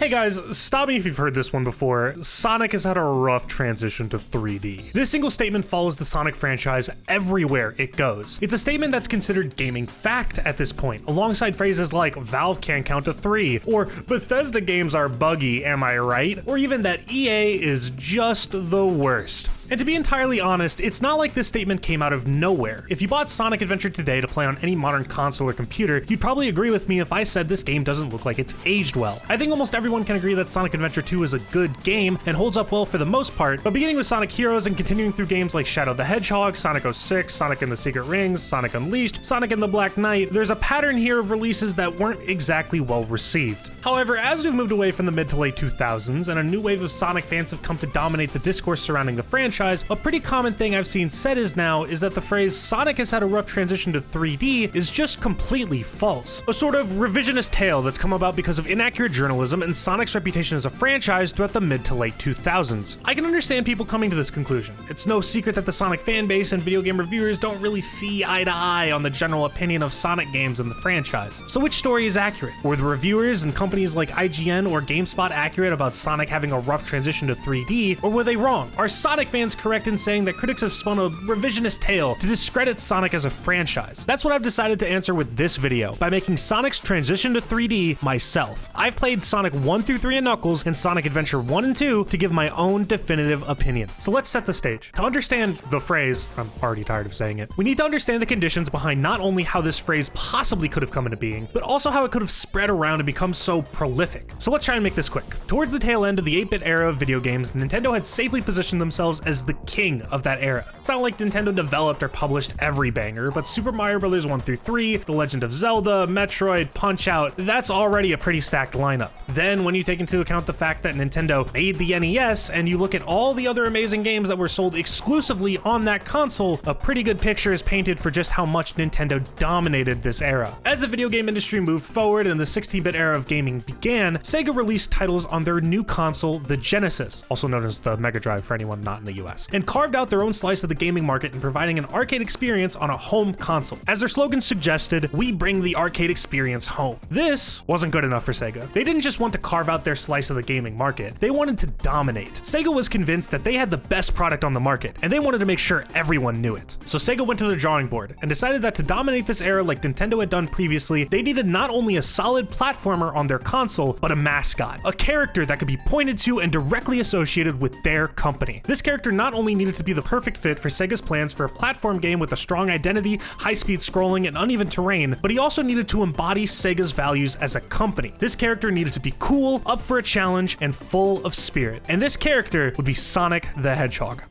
Hey guys, stop me if you've heard this one before. Sonic has had a rough transition to 3D. This single statement follows the Sonic franchise everywhere it goes. It's a statement that's considered gaming fact at this point, alongside phrases like Valve can't count to 3, or Bethesda games are buggy, am I right? Or even that EA is just the worst. And to be entirely honest, it's not like this statement came out of nowhere. If you bought Sonic Adventure today to play on any modern console or computer, you'd probably agree with me if I said this game doesn't look like it's aged well. I think almost everyone can agree that Sonic Adventure 2 is a good game and holds up well for the most part, but beginning with Sonic Heroes and continuing through games like Shadow the Hedgehog, Sonic 06, Sonic and the Secret Rings, Sonic Unleashed, Sonic and the Black Knight, there's a pattern here of releases that weren't exactly well received. However, as we've moved away from the mid to late 2000s and a new wave of Sonic fans have come to dominate the discourse surrounding the franchise, a pretty common thing I've seen said is that the phrase Sonic has had a rough transition to 3D is just completely false. A sort of revisionist tale that's come about because of inaccurate journalism and Sonic's reputation as a franchise throughout the mid to late 2000s. I can understand people coming to this conclusion. It's no secret that the Sonic fanbase and video game reviewers don't really see eye to eye on the general opinion of Sonic games and the franchise. So which story is accurate? Were the reviewers and companies like IGN or GameSpot accurate about Sonic having a rough transition to 3D, or were they wrong? Are Sonic fans correct in saying that critics have spun a revisionist tale to discredit Sonic as a franchise? That's what I've decided to answer with this video, by making Sonic's transition to 3D myself. I've played Sonic 1 through 3 and Knuckles and Sonic Adventure 1 and 2 to give my own definitive opinion. So let's set the stage. To understand the phrase, I'm already tired of saying it, we need to understand the conditions behind not only how this phrase possibly could have come into being, but also how it could have spread around and become so prolific. So let's try and make this quick. Towards the tail end of the 8-bit era of video games, Nintendo had safely positioned themselves as the king of that era. It's not like Nintendo developed or published every banger, but Super Mario Bros. 1 through 3, The Legend of Zelda, Metroid, Punch-Out!, that's already a pretty stacked lineup. Then when you take into account the fact that Nintendo made the NES and you look at all the other amazing games that were sold exclusively on that console, a pretty good picture is painted for just how much Nintendo dominated this era. As the video game industry moved forward and the 16-bit era of gaming began, Sega released titles on their new console, the Genesis, also known as the Mega Drive for anyone not in the US, and carved out their own slice of the gaming market in providing an arcade experience on a home console. As their slogan suggested, we bring the arcade experience home. This wasn't good enough for Sega. They didn't just want to carve out their slice of the gaming market, they wanted to dominate. Sega was convinced that they had the best product on the market, and they wanted to make sure everyone knew it. So Sega went to the drawing board and decided that to dominate this era like Nintendo had done previously, they needed not only a solid platformer on their console, but a mascot, a character that could be pointed to and directly associated with their company. This character not only needed to be the perfect fit for Sega's plans for a platform game with a strong identity, high-speed scrolling, and uneven terrain, but he also needed to embody Sega's values as a company. This character needed to be cool, up for a challenge, and full of spirit. And this character would be Sonic the Hedgehog.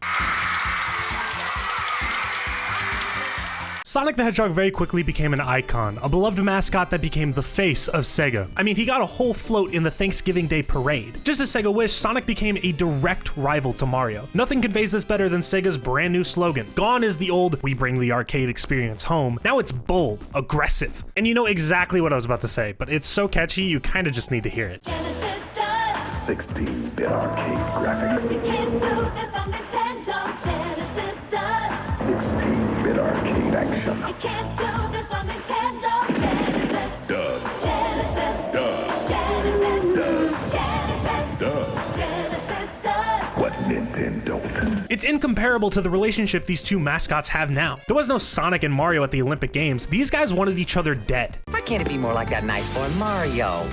Sonic the Hedgehog very quickly became an icon, a beloved mascot that became the face of Sega. I mean, he got a whole float in the Thanksgiving Day parade. Just as Sega wished, Sonic became a direct rival to Mario. Nothing conveys this better than Sega's brand new slogan. Gone is the old, we bring the arcade experience home. Now it's bold, aggressive. And you know exactly what I was about to say, but it's so catchy, you kind of just need to hear it. 16-bit arcade graphics. You can't do this on Nintendo. Genesis does. 16-bit arcade action. You can't do this on Nintendo. Genesis Does. Genesis Does. Genesis Does. Genesis Does. Genesis does. What Nintendo don't. It's incomparable to the relationship these two mascots have now. There was no Sonic and Mario at the Olympic Games. These guys wanted each other dead. Why can't it be more like that nice boy Mario?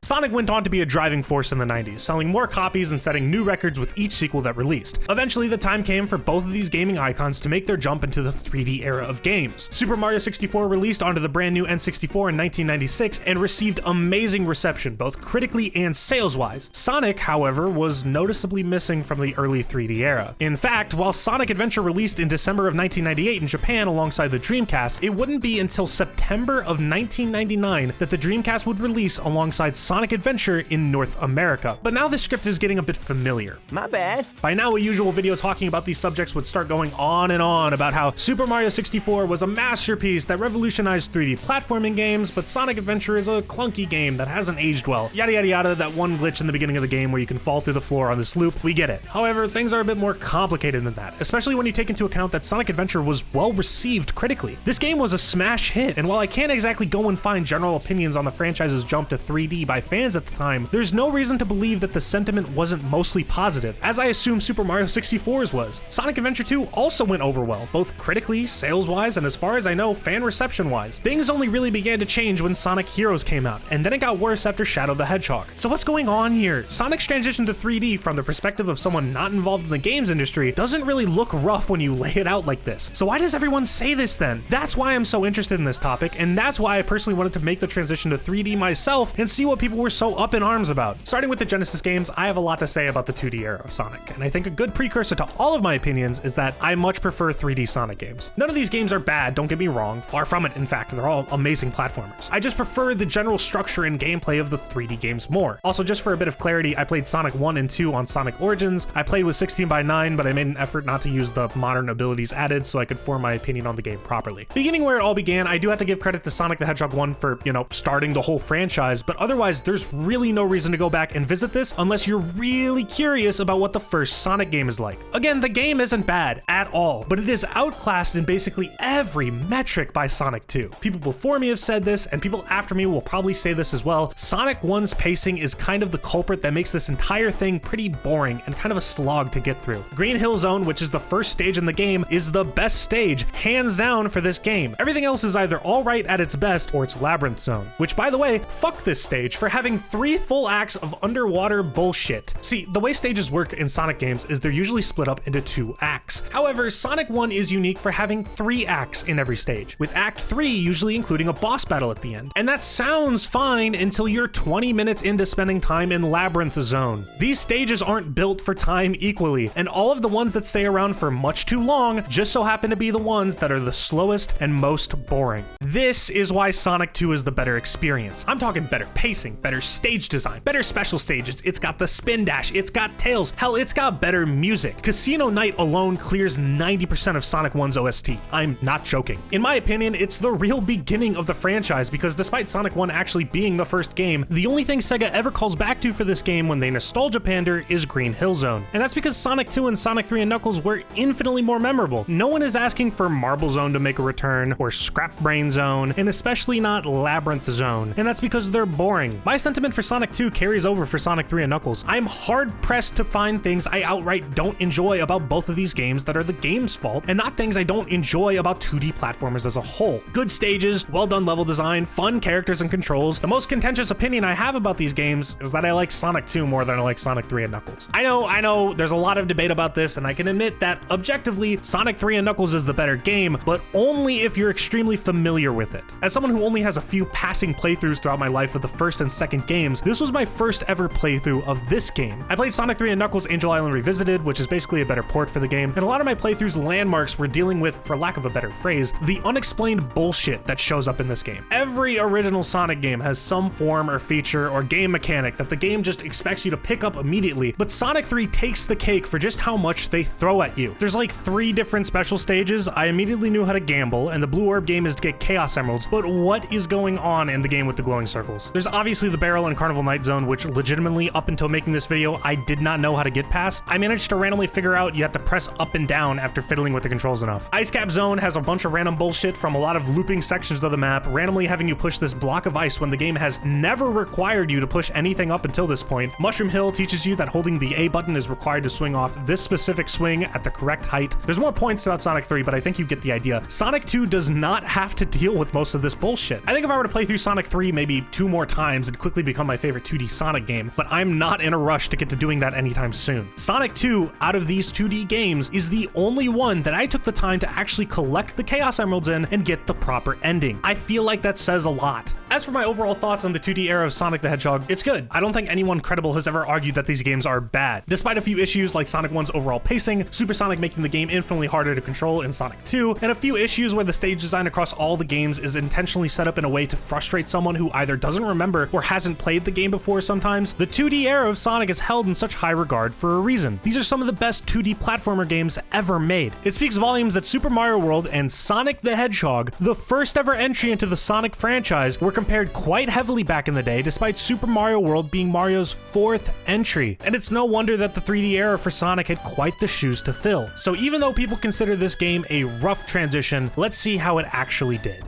Sonic went on to be a driving force in the 90s, selling more copies and setting new records with each sequel that released. Eventually, the time came for both of these gaming icons to make their jump into the 3D era of games. Super Mario 64 released onto the brand new N64 in 1996 and received amazing reception, both critically and sales-wise. Sonic, however, was noticeably missing from the early 3D era. In fact, while Sonic Adventure released in December of 1998 in Japan alongside the Dreamcast, it wouldn't be until September of 1999 that the Dreamcast would release alongside Sonic Adventure in North America. But now this script is getting a bit familiar. My bad. By now, a usual video talking about these subjects would start going on and on about how Super Mario 64 was a masterpiece that revolutionized 3D platforming games, but Sonic Adventure is a clunky game that hasn't aged well. Yada yada yada, that one glitch in the beginning of the game where you can fall through the floor on this loop, we get it. However, things are a bit more complicated than that, especially when you take into account that Sonic Adventure was well received critically. This game was a smash hit, and while I can't exactly go and find general opinions on the franchise's jump to 3D by fans at the time, there's no reason to believe that the sentiment wasn't mostly positive, as I assume Super Mario 64's was. Sonic Adventure 2 also went over well, both critically, sales-wise, and as far as I know, fan reception-wise. Things only really began to change when Sonic Heroes came out, and then it got worse after Shadow the Hedgehog. So what's going on here? Sonic's transition to 3D from the perspective of someone not involved in the games industry doesn't really look rough when you lay it out like this. So why does everyone say this then? That's why I'm so interested in this topic, and that's why I personally wanted to make the transition to 3D myself and see what people were so up in arms about. Starting with the Genesis games, I have a lot to say about the 2D era of Sonic, and I think a good precursor to all of my opinions is that I much prefer 3D Sonic games. None of these games are bad, don't get me wrong, far from it in fact, they're all amazing platformers. I just prefer the general structure and gameplay of the 3D games more. Also, just for a bit of clarity, I played Sonic 1 and 2 on Sonic Origins. I played with 16:9, but I made an effort not to use the modern abilities added so I could form my opinion on the game properly. Beginning where it all began, I do have to give credit to Sonic the Hedgehog 1 for, starting the whole franchise, but otherwise there's really no reason to go back and visit this unless you're really curious about what the first Sonic game is like. Again, the game isn't bad at all, but it is outclassed in basically every metric by Sonic 2. People before me have said this, and people after me will probably say this as well. Sonic 1's pacing is kind of the culprit that makes this entire thing pretty boring and kind of a slog to get through. Green Hill Zone, which is the first stage in the game, is the best stage, hands down, for this game. Everything else is either alright at its best or it's Labyrinth Zone, which, by the way, fuck this stage for having 3 full acts of underwater bullshit. See, the way stages work in Sonic games is they're usually split up into 2 acts. However, Sonic 1 is unique for having 3 acts in every stage, with Act 3 usually including a boss battle at the end. And that sounds fine until you're 20 minutes into spending time in Labyrinth Zone. These stages aren't built for time equally, and all of the ones that stay around for much too long just so happen to be the ones that are the slowest and most boring. This is why Sonic 2 is the better experience. I'm talking better pacing, better stage design, better special stages. It's got the spin dash, it's got Tails, hell, it's got better music. Casino Night alone clears 90% of Sonic 1's OST. I'm not joking. In my opinion, it's the real beginning of the franchise because despite Sonic 1 actually being the first game, the only thing Sega ever calls back to for this game when they nostalgia pander is Green Hill Zone. And that's because Sonic 2 and Sonic 3 and Knuckles were infinitely more memorable. No one is asking for Marble Zone to make a return or Scrap Brain Zone, and especially not Labyrinth Zone. And that's because they're boring. My sentiment for Sonic 2 carries over for Sonic 3 and Knuckles. I'm hard pressed to find things I outright don't enjoy about both of these games that are the game's fault, and not things I don't enjoy about 2D platformers as a whole. Good stages, well done level design, fun characters and controls. The most contentious opinion I have about these games is that I like Sonic 2 more than I like Sonic 3 and Knuckles. I know, there's a lot of debate about this, and I can admit that objectively, Sonic 3 and Knuckles is the better game, but only if you're extremely familiar with it. As someone who only has a few passing playthroughs throughout my life of the first and second games, this was my first ever playthrough of this game. I played Sonic 3 and Knuckles Angel Island Revisited, which is basically a better port for the game, and a lot of my playthroughs landmarks were dealing with, for lack of a better phrase, the unexplained bullshit that shows up in this game. Every original Sonic game has some form or feature or game mechanic that the game just expects you to pick up immediately, but Sonic 3 takes the cake for just how much they throw at you. There's like 3 different special stages. I immediately knew how to gamble, and the Blue Orb game is to get Chaos Emeralds, but what is going on in the game with the glowing circles? There's obviously the Barrel and Carnival Night Zone, which legitimately, up until making this video, I did not know how to get past. I managed to randomly figure out you have to press up and down after fiddling with the controls enough. Ice Cap Zone has a bunch of random bullshit from a lot of looping sections of the map, randomly having you push this block of ice when the game has never required you to push anything up until this point. Mushroom Hill teaches you that holding the A button is required to swing off this specific swing at the correct height. There's more points throughout Sonic 3, but I think you get the idea. Sonic 2 does not have to deal with most of this bullshit. I think if I were to play through Sonic 3 maybe 2 more times, it'd quickly become my favorite 2D Sonic game, but I'm not in a rush to get to doing that anytime soon. Sonic 2, out of these 2D games, is the only one that I took the time to actually collect the Chaos Emeralds in and get the proper ending. I feel like that says a lot. As for my overall thoughts on the 2D era of Sonic the Hedgehog, it's good. I don't think anyone credible has ever argued that these games are bad. Despite a few issues like Sonic 1's overall pacing, Super Sonic making the game infinitely harder to control in Sonic 2, and a few issues where the stage design across all the games is intentionally set up in a way to frustrate someone who either doesn't remember or hasn't played the game before sometimes, the 2D era of Sonic is held in such high regard for a reason. These are some of the best 2D platformer games ever made. It speaks volumes that Super Mario World and Sonic the Hedgehog, the first ever entry into the Sonic franchise, were compared quite heavily back in the day, despite Super Mario World being Mario's 4th entry. And it's no wonder that the 3D era for Sonic had quite the shoes to fill. So even though people consider this game a rough transition, let's see how it actually did.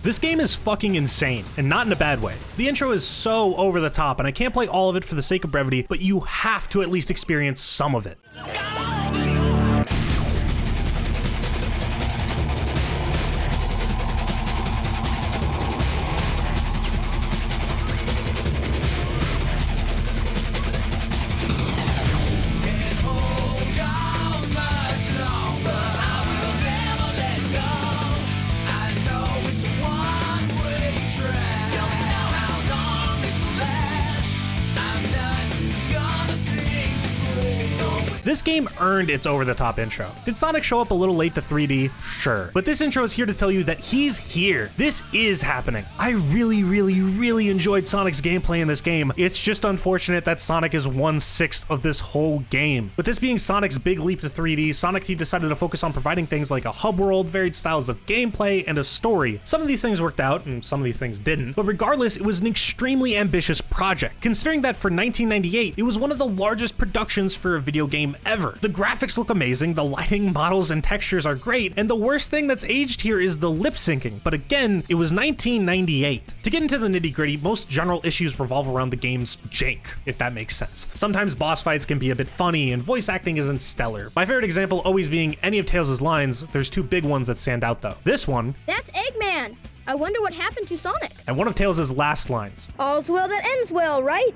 This game is fucking insane, and not in a bad way. The intro is so over the top, and I can't play all of it for the sake of brevity, but you have to at least experience some of it. This game earned its over-the-top intro. Did Sonic show up a little late to 3D? Sure. But this intro is here to tell you that he's here. This is happening. I really enjoyed Sonic's gameplay in this game. It's just unfortunate that Sonic is 1/6 of this whole game. With this being Sonic's big leap to 3D, Sonic Team decided to focus on providing things like a hub world, varied styles of gameplay, and a story. Some of these things worked out, and some of these things didn't, but regardless, it was an extremely ambitious project, considering that for 1998, it was one of the largest productions for a video game ever. The graphics look amazing, the lighting, models, and textures are great, and the worst thing that's aged here is the lip syncing, but again, it was 1998. To get into the nitty-gritty, most general issues revolve around the game's jank, if that makes sense. Sometimes boss fights can be a bit funny, and voice acting isn't stellar. My favorite example always being any of Tails' lines. There's two big ones that stand out though. This one, "That's Eggman! I wonder what happened to Sonic." and one of Tails' last lines. "All's well that ends well, right?"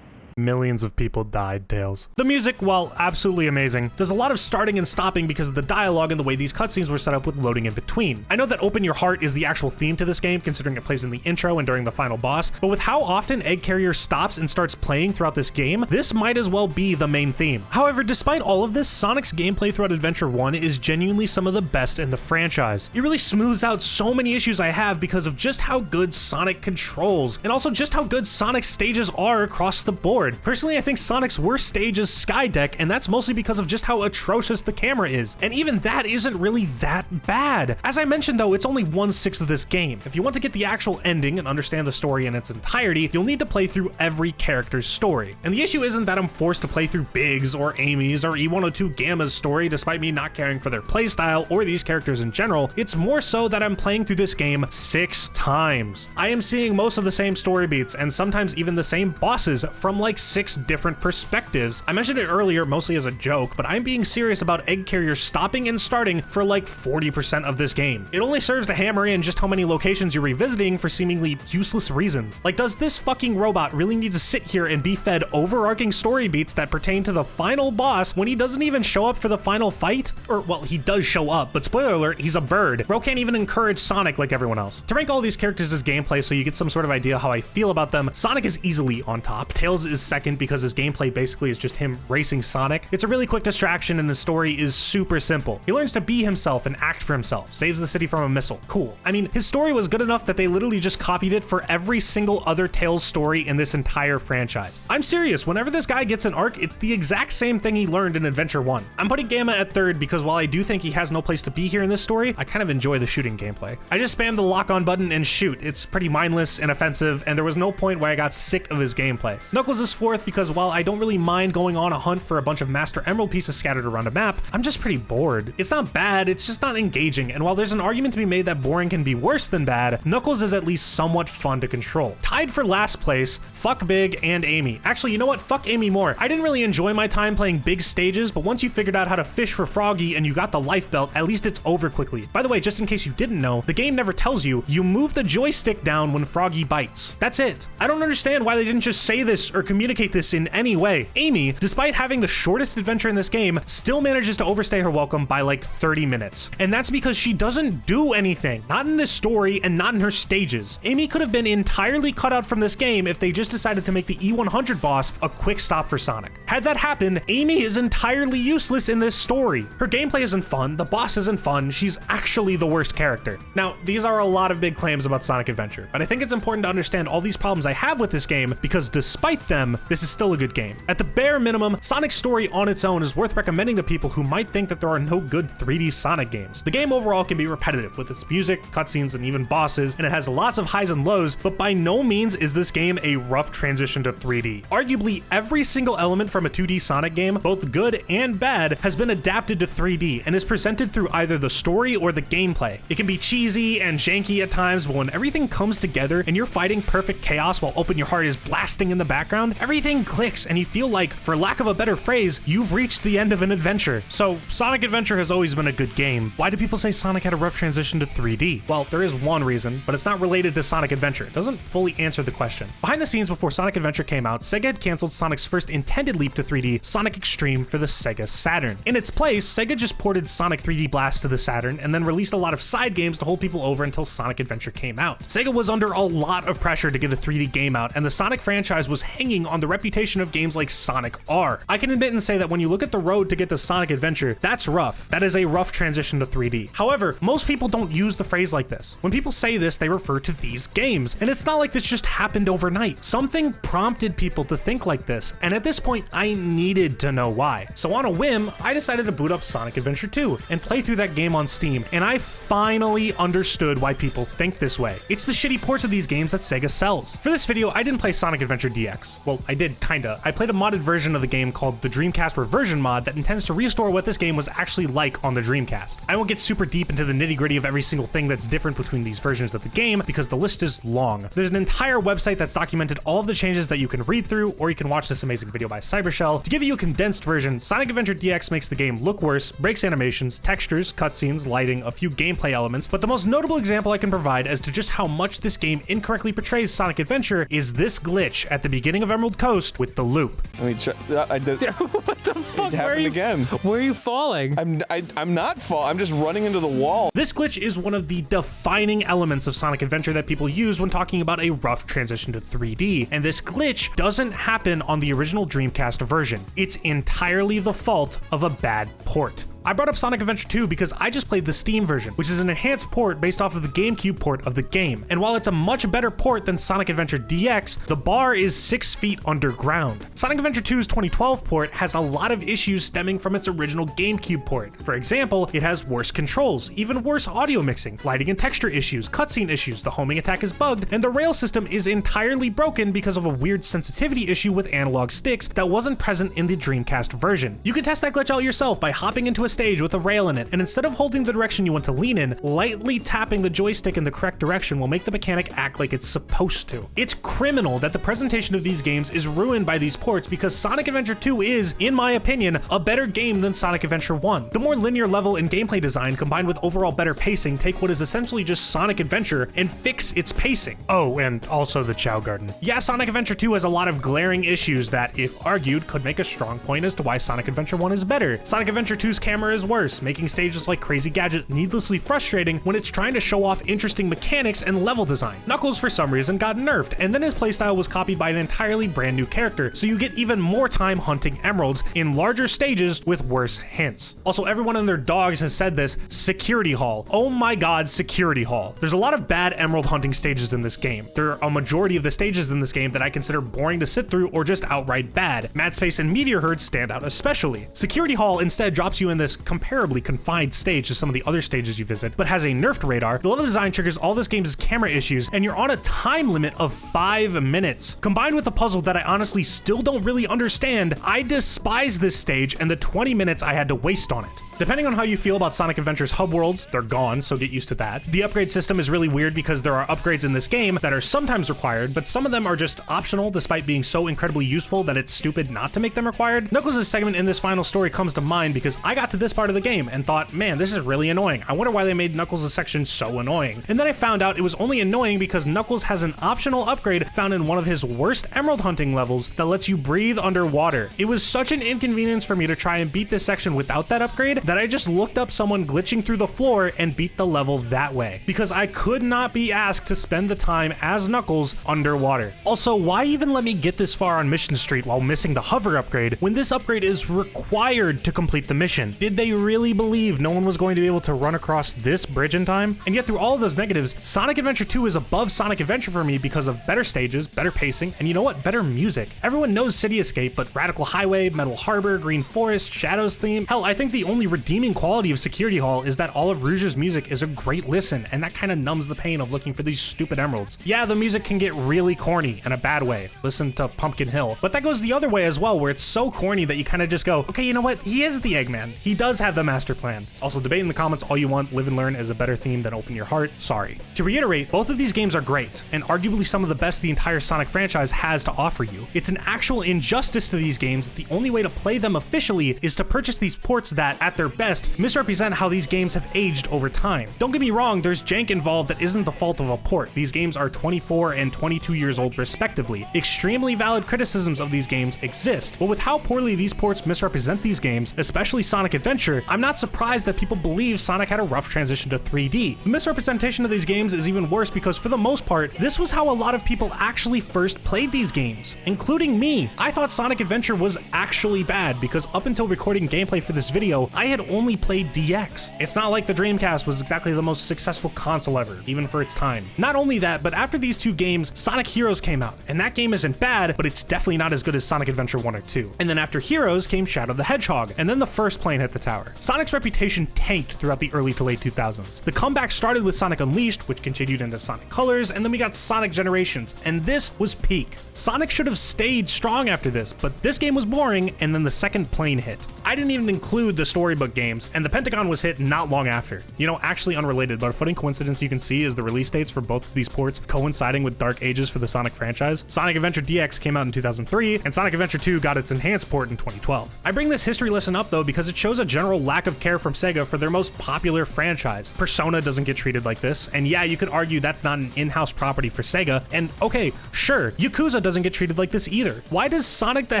Millions of people died, Tails. The music, while absolutely amazing, does a lot of starting and stopping because of the dialogue and the way these cutscenes were set up with loading in between. I know that Open Your Heart is the actual theme to this game, considering it plays in the intro and during the final boss, but with how often Egg Carrier stops and starts playing throughout this game, this might as well be the main theme. However, despite all of this, Sonic's gameplay throughout Adventure 1 is genuinely some of the best in the franchise. It really smooths out so many issues I have because of just how good Sonic controls, and also just how good Sonic's stages are across the board. Personally, I think Sonic's worst stage is Skydeck, and that's mostly because of just how atrocious the camera is, and even that isn't really that bad. As I mentioned though, it's only 1/6 of this game. If you want to get the actual ending and understand the story in its entirety, you'll need to play through every character's story. And the issue isn't that I'm forced to play through Biggs or Amy's or E102 Gamma's story despite me not caring for their playstyle or these characters in general. It's more so that I'm playing through this game 6 times. I am seeing most of the same story beats and sometimes even the same bosses from like 6 different perspectives. I mentioned it earlier mostly as a joke, but I'm being serious about Egg Carrier stopping and starting for like 40% of this game. It only serves to hammer in just how many locations you're revisiting for seemingly useless reasons. Like, does this fucking robot really need to sit here and be fed overarching story beats that pertain to the final boss when he doesn't even show up for the final fight? Or, well, he does show up, but spoiler alert, he's a bird. Bro can't even encourage Sonic like everyone else. To rank all these characters as gameplay so you get some sort of idea how I feel about them, Sonic is easily on top. Tails is second because his gameplay basically is just him racing Sonic. It's a really quick distraction and the story is super simple. He learns to be himself and act for himself, saves the city from a missile. Cool. I mean, his story was good enough that they literally just copied it for every single other Tails story in this entire franchise. I'm serious, whenever this guy gets an arc, it's the exact same thing he learned in Adventure 1. I'm putting Gamma at third because while I do think he has no place to be here in this story, I kind of enjoy the shooting gameplay. I just spam the lock on button and shoot. It's pretty mindless and offensive, and there was no point where I got sick of his gameplay. Knuckles is fourth because while I don't really mind going on a hunt for a bunch of Master Emerald pieces scattered around a map, I'm just pretty bored. It's not bad, it's just not engaging, and while there's an argument to be made that boring can be worse than bad, Knuckles is at least somewhat fun to control. Tied for last place, fuck Big and Amy. Actually, you know what? Fuck Amy more. I didn't really enjoy my time playing big stages, but once you figured out how to fish for Froggy and you got the life belt, at least it's over quickly. By the way, just in case you didn't know, the game never tells you, you move the joystick down when Froggy bites. That's it. I don't understand why they didn't just say this or communicate this in any way. Amy, despite having the shortest adventure in this game, still manages to overstay her welcome by like 30 minutes. And that's because she doesn't do anything. Not in this story and not in her stages. Amy could have been entirely cut out from this game if they just decided to make the E100 boss a quick stop for Sonic. Had that happened, Amy is entirely useless in this story. Her gameplay isn't fun, the boss isn't fun, she's actually the worst character. Now, these are a lot of big claims about Sonic Adventure, but I think it's important to understand all these problems I have with this game because despite them, them, this is still a good game. At the bare minimum, Sonic's story on its own is worth recommending to people who might think that there are no good 3D Sonic games. The game overall can be repetitive with its music, cutscenes, and even bosses, and it has lots of highs and lows, but by no means is this game a rough transition to 3D. Arguably, every single element from a 2D Sonic game, both good and bad, has been adapted to 3D and is presented through either the story or the gameplay. It can be cheesy and janky at times, but when everything comes together and you're fighting perfect chaos while Open Your Heart is blasting in the background, everything clicks and you feel like, for lack of a better phrase, you've reached the end of an adventure. So, Sonic Adventure has always been a good game. Why do people say Sonic had a rough transition to 3D? Well, there is one reason, but it's not related to Sonic Adventure. It doesn't fully answer the question. Behind the scenes before Sonic Adventure came out, Sega had canceled Sonic's first intended leap to 3D, Sonic Extreme, for the Sega Saturn. In its place, Sega just ported Sonic 3D Blast to the Saturn and then released a lot of side games to hold people over until Sonic Adventure came out. Sega was under a lot of pressure to get a 3D game out, and the Sonic franchise was hanging on the reputation of games like Sonic R. I can admit and say that when you look at the road to get to Sonic Adventure, that's rough. That is a rough transition to 3D. However, most people don't use the phrase like this. When people say this, they refer to these games, and it's not like this just happened overnight. Something prompted people to think like this, and at this point, I needed to know why. So on a whim, I decided to boot up Sonic Adventure 2 and play through that game on Steam, and I finally understood why people think this way. It's the shitty ports of these games that Sega sells. For this video, I didn't play Sonic Adventure DX. Well, I did, kinda. I played a modded version of the game called the Dreamcast Reversion mod that intends to restore what this game was actually like on the Dreamcast. I won't get super deep into the nitty-gritty of every single thing that's different between these versions of the game because the list is long. There's an entire website that's documented all of the changes that you can read through, or you can watch this amazing video by Cybershell. To give you a condensed version, Sonic Adventure DX makes the game look worse, breaks animations, textures, cutscenes, lighting, a few gameplay elements, but the most notable example I can provide as to just how much this game incorrectly portrays Sonic Adventure is this glitch at the beginning of Emerald Coast with the loop. Let me try. I did. What the fuck? It happened again. Where are you falling? I'm not falling. I'm just running into the wall. This glitch is one of the defining elements of Sonic Adventure that people use when talking about a rough transition to 3D, and this glitch doesn't happen on the original Dreamcast version. It's entirely the fault of a bad port. I brought up Sonic Adventure 2 because I just played the Steam version, which is an enhanced port based off of the GameCube port of the game. And while it's a much better port than Sonic Adventure DX, the bar is 6 feet underground. Sonic Adventure 2's 2012 port has a lot of issues stemming from its original GameCube port. For example, it has worse controls, even worse audio mixing, lighting and texture issues, cutscene issues, the homing attack is bugged, and the rail system is entirely broken because of a weird sensitivity issue with analog sticks that wasn't present in the Dreamcast version. You can test that glitch out yourself by hopping into a stage with a rail in it, and instead of holding the direction you want to lean in, lightly tapping the joystick in the correct direction will make the mechanic act like it's supposed to. It's criminal that the presentation of these games is ruined by these ports because Sonic Adventure 2 is, in my opinion, a better game than Sonic Adventure 1. The more linear level and gameplay design combined with overall better pacing take what is essentially just Sonic Adventure and fix its pacing. Oh, and also the Chow Garden. Yeah, Sonic Adventure 2 has a lot of glaring issues that, if argued, could make a strong point as to why Sonic Adventure 1 is better. Sonic Adventure 2's camera is worse, making stages like Crazy Gadget needlessly frustrating when it's trying to show off interesting mechanics and level design. Knuckles, for some reason, got nerfed, and then his playstyle was copied by an entirely brand new character, so you get even more time hunting emeralds in larger stages with worse hints. Also, everyone and their dogs has said this, Security Hall. Oh my god, Security Hall. There's a lot of bad emerald hunting stages in this game. There are a majority of the stages in this game that I consider boring to sit through or just outright bad. Mad Space and Meteor Herd stand out especially. Security Hall instead drops you in this comparably confined stage to some of the other stages you visit, but has a nerfed radar. The level design triggers all this game's camera issues, and you're on a time limit of 5 minutes. Combined with a puzzle that I honestly still don't really understand, I despise this stage and the 20 minutes I had to waste on it. Depending on how you feel about Sonic Adventure's hub worlds, they're gone, so get used to that. The upgrade system is really weird because there are upgrades in this game that are sometimes required, but some of them are just optional despite being so incredibly useful that it's stupid not to make them required. Knuckles' segment in this final story comes to mind because I got to this part of the game and thought, man, this is really annoying. I wonder why they made Knuckles' section so annoying. And then I found out it was only annoying because Knuckles has an optional upgrade found in one of his worst emerald hunting levels that lets you breathe underwater. It was such an inconvenience for me to try and beat this section without that upgrade that I just looked up someone glitching through the floor and beat the level that way, because I could not be asked to spend the time as Knuckles underwater. Also, why even let me get this far on Mission Street while missing the hover upgrade when this upgrade is required to complete the mission? Did they really believe no one was going to be able to run across this bridge in time? And yet through all of those negatives, Sonic Adventure 2 is above Sonic Adventure for me because of better stages, better pacing, and you know what? Better music. Everyone knows City Escape, but Radical Highway, Metal Harbor, Green Forest, Shadow's theme. Hell, I think the only redeeming quality of Security Hall is that all of Rouge's music is a great listen, and that kind of numbs the pain of looking for these stupid emeralds. Yeah, the music can get really corny in a bad way. Listen to Pumpkin Hill. But that goes the other way as well, where it's so corny that you kind of just go, okay, you know what? He is the Eggman. He does have the master plan. Also, debate in the comments all you want. Live and Learn is a better theme than Open Your Heart. Sorry. To reiterate, both of these games are great, and arguably some of the best the entire Sonic franchise has to offer you. It's an actual injustice to these games that the only way to play them officially is to purchase these ports that, at their best, misrepresent how these games have aged over time. Don't get me wrong, there's jank involved that isn't the fault of a port. These games are 24 and 22 years old respectively. Extremely valid criticisms of these games exist, but with how poorly these ports misrepresent these games, especially Sonic Adventure, I'm not surprised that people believe Sonic had a rough transition to 3D. The misrepresentation of these games is even worse because for the most part, this was how a lot of people actually first played these games, including me. I thought Sonic Adventure was actually bad because up until recording gameplay for this video, I had only played DX. It's not like the Dreamcast was exactly the most successful console ever, even for its time. Not only that, but after these two games, Sonic Heroes came out, and that game isn't bad, but it's definitely not as good as Sonic Adventure 1 or 2. And then after Heroes came Shadow the Hedgehog, and then the first plane hit the tower. Sonic's reputation tanked throughout the early to late 2000s. The comeback started with Sonic Unleashed, which continued into Sonic Colors, and then we got Sonic Generations, and this was peak. Sonic should have stayed strong after this, but this game was boring, and then the second plane hit. I didn't even include the storybook games, and the Pentagon was hit not long after. You know, actually unrelated, but a funny coincidence you can see is the release dates for both of these ports coinciding with Dark Ages for the Sonic franchise. Sonic Adventure DX came out in 2003, and Sonic Adventure 2 got its enhanced port in 2012. I bring this history lesson up though because it shows a general lack of care from Sega for their most popular franchise. Persona doesn't get treated like this, and yeah, you could argue that's not an in-house property for Sega, and okay, sure, Yakuza doesn't get treated like this either. Why does Sonic the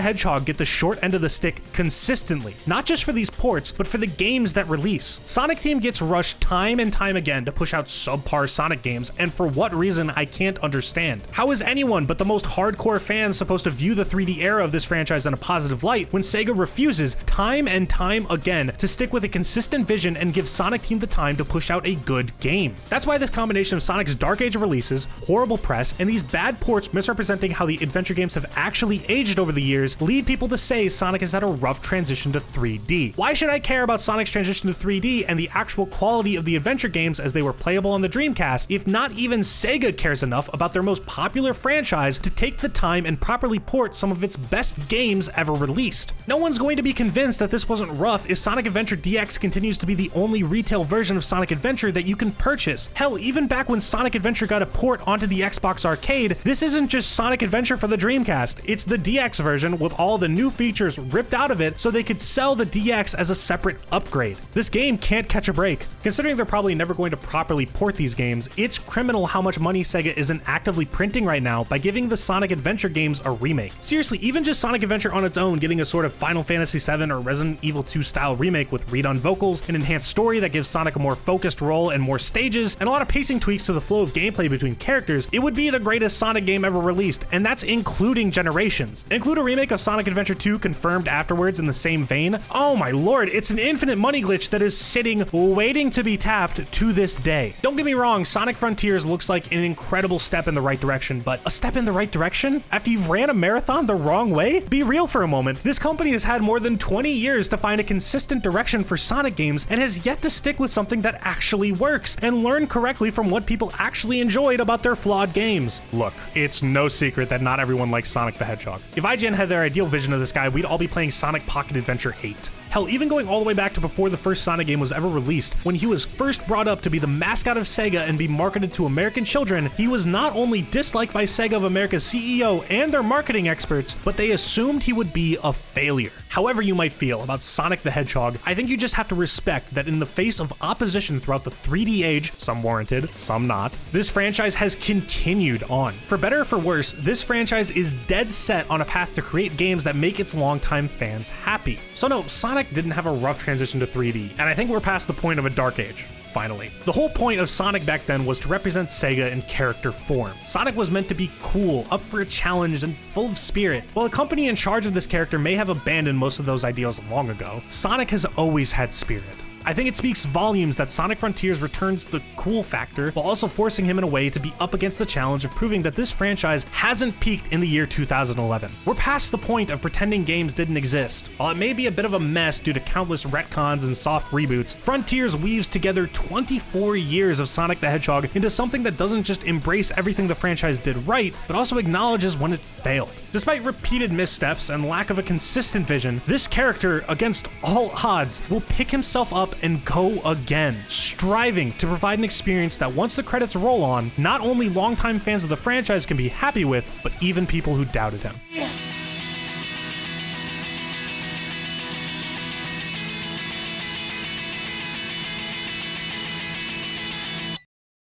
Hedgehog get the short end of the stick consistently? Not just for these ports, but for the games that release. Sonic Team gets rushed time and time again to push out subpar Sonic games, and for what reason I can't understand. How is anyone but the most hardcore fans supposed to view the 3D era of this franchise in a positive light when Sega refuses time and time again to stick with a consistent vision and give Sonic Team the time to push out a good game? That's why this combination of Sonic's Dark Age releases, horrible press, and these bad ports misrepresenting how the adventure games have actually aged over the years lead people to say Sonic has had a rough transition to 3D. Why should I care about Sonic's transition to 3D and the actual quality of the adventure games as they were playable on the Dreamcast if not even Sega cares enough about their most popular franchise to take the time and properly port some of its best games ever released? No one's going to be convinced that this wasn't rough if Sonic Adventure DX continues to be the only retail version of Sonic Adventure that you can purchase. Hell, even back when Sonic Adventure got a port onto the Xbox Arcade, this isn't just Sonic Adventure for the Dreamcast, it's the DX version with all the new features ripped out of it so they could sell the DX as a separate upgrade. This game can't catch a break. Considering they're probably never going to properly port these games, it's criminal how much money Sega isn't actively printing right now by giving the Sonic Adventure games a remake. Seriously, even just Sonic Adventure on its own getting a sort of Final Fantasy VII or Resident Evil 2 style remake with redone vocals, an enhanced story that gives Sonic a more focused role and more stages, and a lot of pacing tweaks to the flow of gameplay between characters, it would be the greatest Sonic game ever released, and that's including Generations. Include a remake of Sonic Adventure 2 confirmed afterwards in the same vein. Oh my lord, it's an infinite money glitch that is sitting waiting to be tapped to this day. Don't get me wrong, Sonic Frontiers looks like an incredible step in the right direction, but a step in the right direction? After you've ran a marathon the wrong way? Be real for a moment. This company has had more than 20 years to find a consistent direction for Sonic games and has yet to stick with something that actually works and learn correctly from what people actually enjoyed about their flawed games. Look, it's no secret that not everyone likes Sonic the Hedgehog. If IGN had their ideal vision of this guy, we'd all be playing Sonic Pocket Adventure 8. Hell, even going all the way back to before the first Sonic game was ever released, when he was first brought up to be the mascot of Sega and be marketed to American children, he was not only disliked by Sega of America's CEO and their marketing experts, but they assumed he would be a failure. However you might feel about Sonic the Hedgehog, I think you just have to respect that in the face of opposition throughout the 3D age, some warranted, some not, this franchise has continued on. For better or for worse, this franchise is dead set on a path to create games that make its longtime fans happy. So no, Sonic didn't have a rough transition to 3D, and I think we're past the point of a dark age. Finally. The whole point of Sonic back then was to represent Sega in character form. Sonic was meant to be cool, up for a challenge, and full of spirit. While the company in charge of this character may have abandoned most of those ideals long ago, Sonic has always had spirit. I think it speaks volumes that Sonic Frontiers returns the cool factor while also forcing him in a way to be up against the challenge of proving that this franchise hasn't peaked in the year 2011. We're past the point of pretending games didn't exist. While it may be a bit of a mess due to countless retcons and soft reboots, Frontiers weaves together 24 years of Sonic the Hedgehog into something that doesn't just embrace everything the franchise did right, but also acknowledges when it failed. Despite repeated missteps and lack of a consistent vision, this character, against all odds, will pick himself up and go again, striving to provide an experience that once the credits roll on, not only longtime fans of the franchise can be happy with, but even people who doubted him.